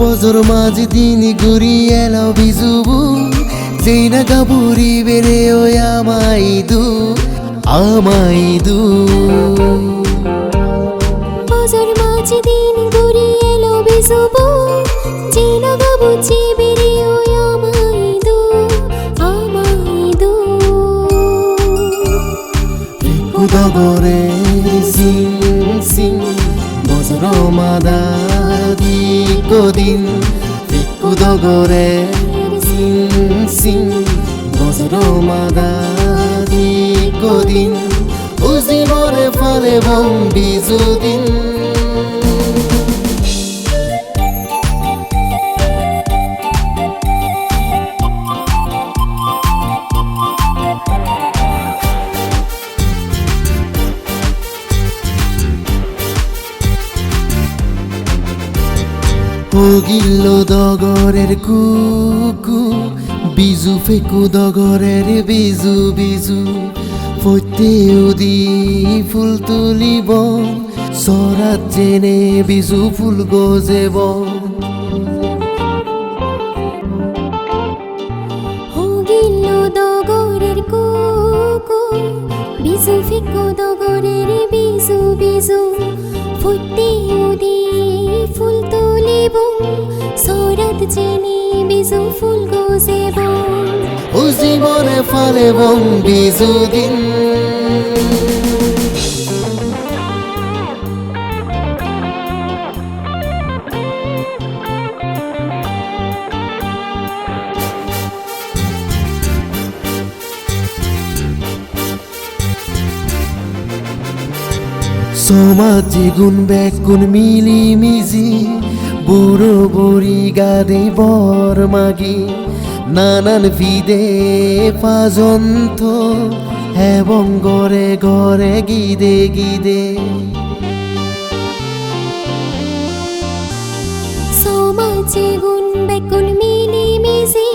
বজর মাঝ দিন ঘুরি এলো বিজুবু যেই না গাবুরি বেড়ে ওই আমাই দু বজর মাঝ দিন ঘুরি এলো বিজুবু যেই না গাবুচি বেড়ে ওই আমাই দু কুদগরে সিং সিং বজর মাদা দি কদিন কুদগরে সিং সিং বজর মাদা দি কদিন উজি মরে ফলে বং বিজুদিন গিল্লো দগরের কুকু বিজু ফেকু দগরের বিজু বিজু ফতে উদি ফুল তুলিব সরাত জেনে বিজু ফুল গজেব গিল্লো দগরের কুকু বিজু ফেকু দগরের বিজু বিজু ফতে উদি ফুল তুলিব সরাত জেনে বিজু ফুল গজেব উজি মনে ফলে বং বিজুদিন সমাজে গুণ বেগুন মিলি মিজি বুড়ো বুড়ি গাদে বর মাগি নানান ভিদে পাজন্ত এবং গড়ে গড়ে গিদে গিদে সমাজে গুণ বেগুন মিলি মিজি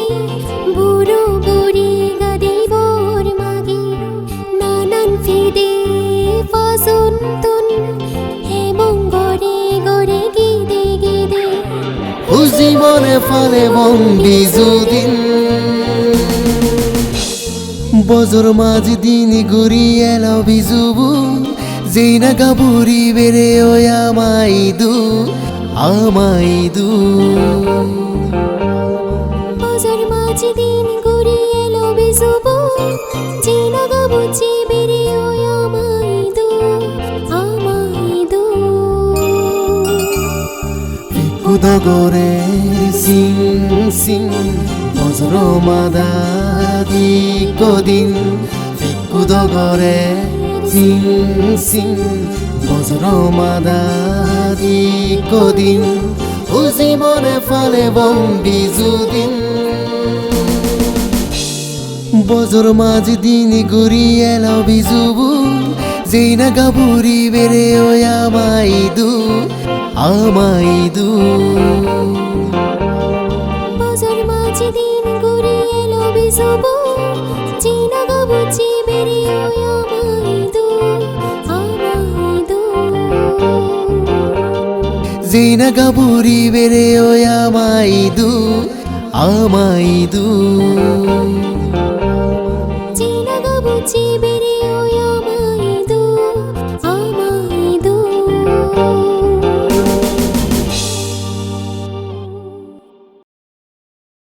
বুড়ো বুড়ি গাদে বর মাগি নানান ভিদে পাজন্তন এবং গড়ে গড়ে গিদে গিদে উজি মনে ফলে বং বিজুদিন বজর মাঝ দিন ঘুরি এলো বিজুবু যেই না গাবুরি বেড়ে ওই আমাই দু বজর মাঝ দিন ঘুরি এলো বিজুবু যেই না গাবুচি বেড়ে ওই আমাই দু কুদগরে সিং সিং বজর মাদা দি কদিন কুদগরে সিং সিং বজর মাদা দি কদিন উজি মনে ফলে বং বিজুদিন বজর মাঝ দিন ঘুরি এলো বিজুবু যেই না গাবুরি বেড়ে ওই আমাই দু বজর মাঝ দিন ঘুরি এলো বিজুবু যেই না গাবুচি বেড়ে ওই আমাই দু যেই না গাবুরি বেড়ে ওই আমাই দু